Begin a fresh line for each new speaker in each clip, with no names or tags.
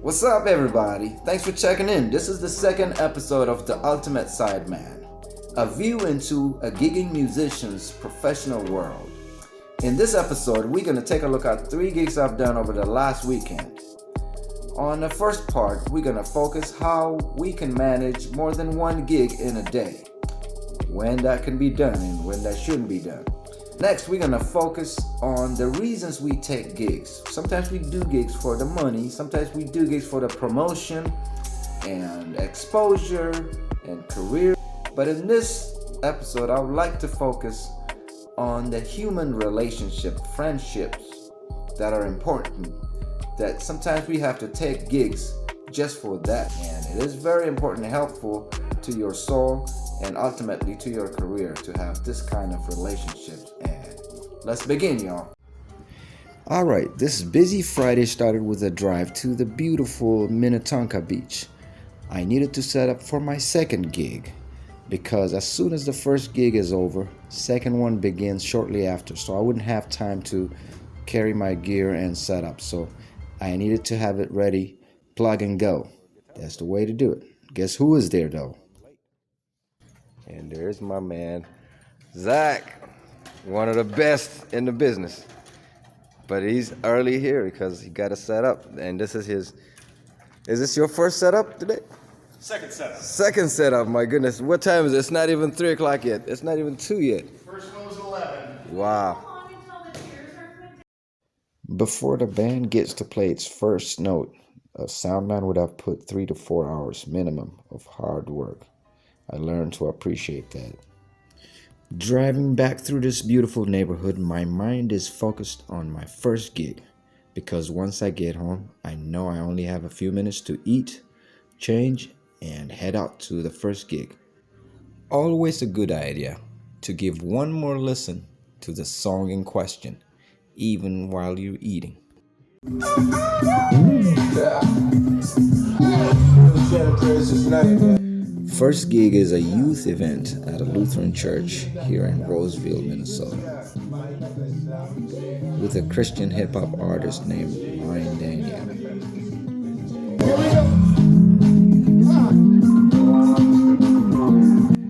What's up, everybody? Thanks for checking in. This is the second episode of The Ultimate Sideman, a view into a gigging musician's professional world. In this episode, we're going to take a look at 3 gigs I've done over the last weekend. On the first part, we're going to focus how we can manage more than 1 gig in a day, when that can be done and when that shouldn't be done. Next, we're going to focus on the reasons we take gigs. Sometimes we do gigs for the money, sometimes we do gigs for the promotion and exposure and career. But in this episode, I would like to focus on the human relationship, friendships that are important, that sometimes we have to take gigs just for that. And it is very important and helpful to your soul and ultimately to your career to have this kind of relationships. And let's begin, y'all. All right, this busy Friday started with a drive to the beautiful Minnetonka Beach. I needed to set up for my second gig because as soon as the first gig is over, second one begins shortly after, so I wouldn't have time to carry my gear and set up. So I needed to have it ready, plug and go. That's the way to do it. Guess who is there though? And there's my man, Zach, one of the best in the business. But he's early here because he got to set up. And this is his, is this your first setup today?
Second setup.
Second setup, my goodness. What time is it? It's not even 3 o'clock yet. It's not even 2 yet.
First one was 11.
Wow. Before the band gets to play its first note, a soundman would have put 3 to 4 hours minimum of hard work. I learned to appreciate that. Driving back through this beautiful neighborhood, my mind is focused on my first gig because once I get home, I know I only have a few minutes to eat, change, and head out to the first gig. Always a good idea to give one more listen to the song in question, even while you're eating. First gig is a youth event at a Lutheran church here in Roseville, Minnesota, with a Christian hip-hop artist named Ryan Daniel.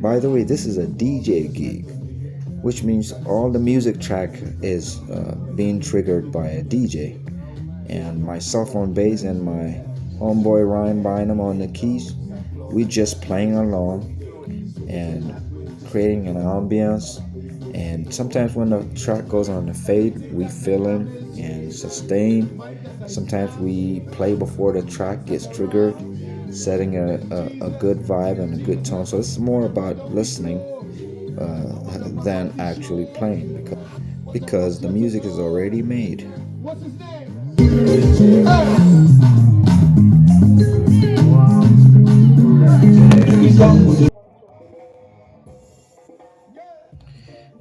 By the way, this is a DJ gig, which means all the music track is being triggered by a DJ, and myself on bass and my homeboy Ryan Bynum on the keys. We just playing along and creating an ambience, and sometimes when the track goes on the fade, we fill in and sustain. Sometimes we play before the track gets triggered, setting a good vibe and a good tone. So it's more about listening than actually playing because the music is already made. What's his name?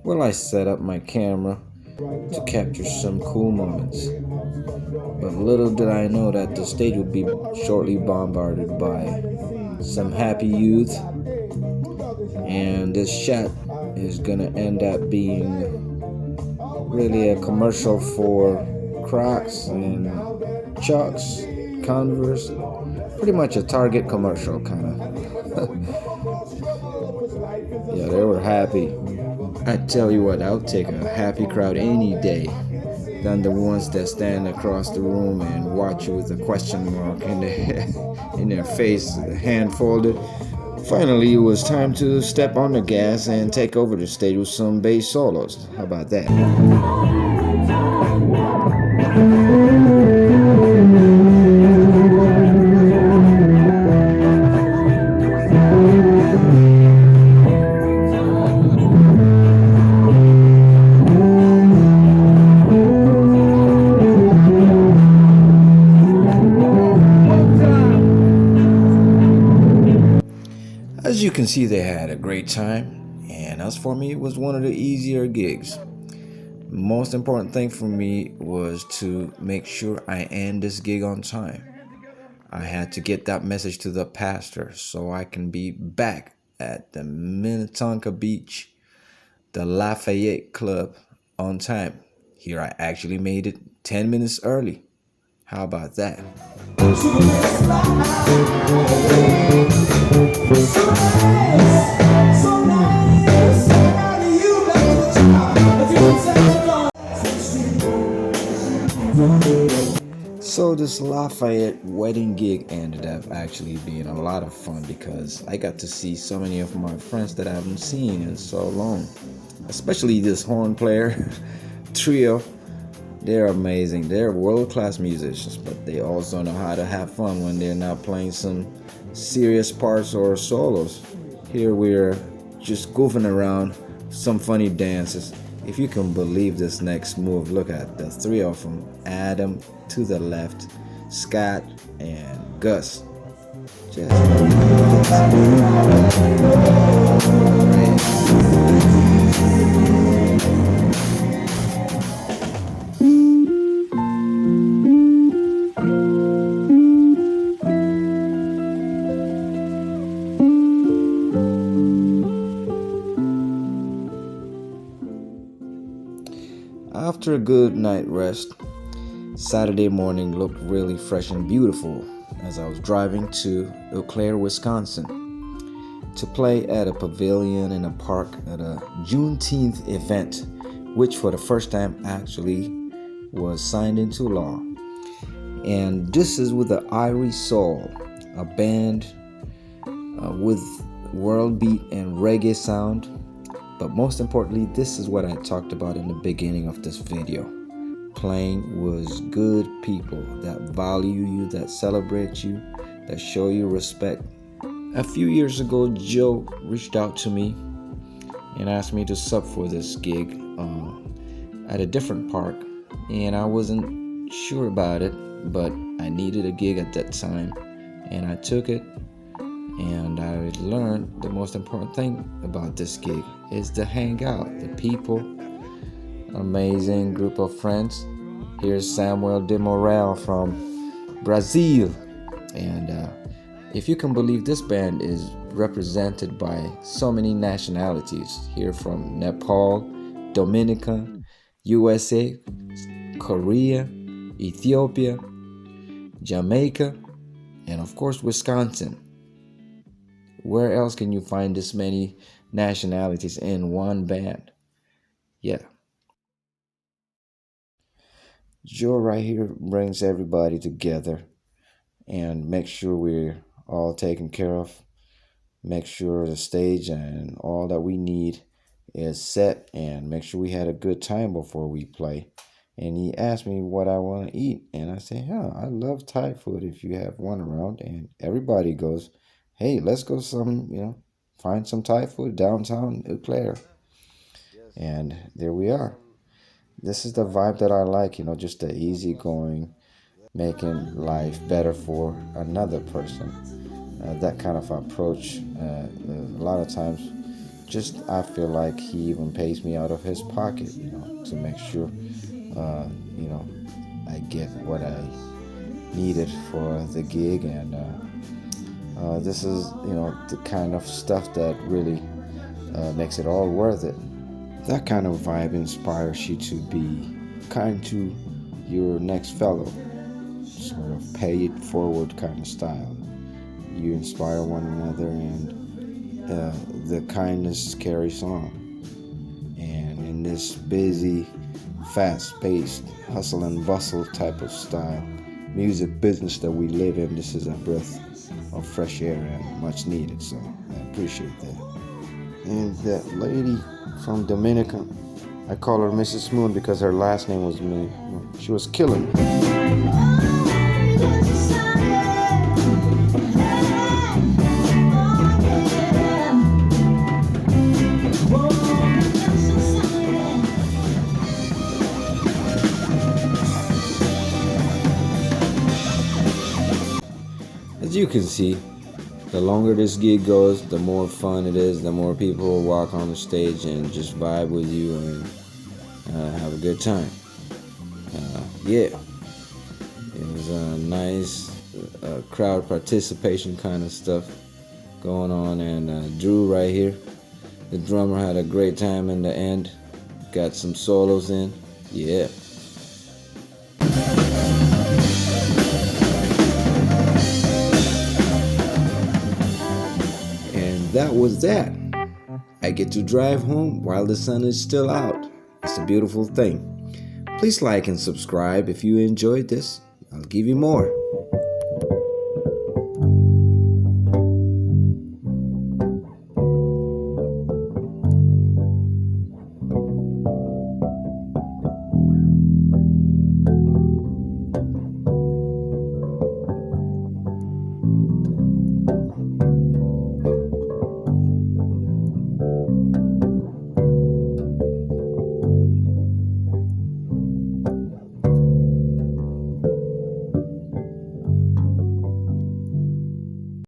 Well, I set up my camera to capture some cool moments, but little did I know that the stage would be shortly bombarded by some happy youth, and this shot is gonna end up being really a commercial for Crocs and Chucks, Converse, pretty much a Target commercial kind of. Yeah, they were happy. I tell you what, I'll take a happy crowd any day than the ones that stand across the room and watch you with a question mark in their face, the hand folded. Finally, it was time to step on the gas and take over the stage with some bass solos. How about that? As you can see, they had a great time, and as for me, it was one of the easier gigs. Most important thing for me was to make sure I end this gig on time. I had to get that message to the pastor so I can be back at the Minnetonka Beach, the Lafayette Club, on time. Here I actually made it 10 minutes early. How about that? So this Lafayette wedding gig ended up actually being a lot of fun because I got to see so many of my friends that I haven't seen in so long. Especially this horn player trio. They're amazing. They're world-class musicians, but they also know how to have fun when they're not playing some serious parts or solos. Here we're just goofing around, some funny dances. If you can believe this next move, look at the three of them. Adam to the left, Scott and Gus. Just after a good night rest, Saturday morning looked really fresh and beautiful as I was driving to Eau Claire, Wisconsin to play at a pavilion in a park at a Juneteenth event, which for the first time actually was signed into law. And this is with the Irie Soul, a band with world beat and reggae sound. But most importantly, this is what I talked about in the beginning of this video. Playing was good people that value you, that celebrate you, that show you respect. A few years ago, Joe reached out to me and asked me to sub for this gig at a different park. And I wasn't sure about it, but I needed a gig at that time. And I took it. And I learned the most important thing about this gig is to hang out. The people, amazing group of friends. Here's Samuel de Morel from Brazil. And if you can believe, this band is represented by so many nationalities. Here from Nepal, Dominica, USA, Korea, Ethiopia, Jamaica, and of course Wisconsin. Where else can you find this many nationalities in one band? Yeah. Joe right here brings everybody together and make sure we're all taken care of. Make sure the stage and all that we need is set, and make sure we had a good time before we play. And he asked me what I want to eat, and I said, I love Thai food if you have one around. And everybody goes, hey, let's go find some Thai food downtown Eau Claire. And there we are. This is the vibe that I like, just the easygoing, making life better for another person. That kind of approach, a lot of times, I feel like he even pays me out of his pocket, to make sure, I get what I needed for the gig. And this is, the kind of stuff that really makes it all worth it. That kind of vibe inspires you to be kind to your next fellow, sort of pay it forward kind of style. You inspire one another, and the kindness carries on. And in this busy, fast-paced, hustle and bustle type of style, music business that we live in, this is a breath of fresh air and much needed, so I appreciate that. And that lady from Dominica, I call her Mrs. Moon because her last name was Moon. She was killing me. As you can see, the longer this gig goes, the more fun it is, the more people will walk on the stage and just vibe with you and have a good time. Yeah, it was a nice crowd participation kind of stuff going on. And Drew right here, the drummer, had a great time in the end. Got some solos in. Yeah. that was that. I get to drive home while the sun is still out. It's a beautiful thing. Please like and subscribe if you enjoyed this. I'll give you more.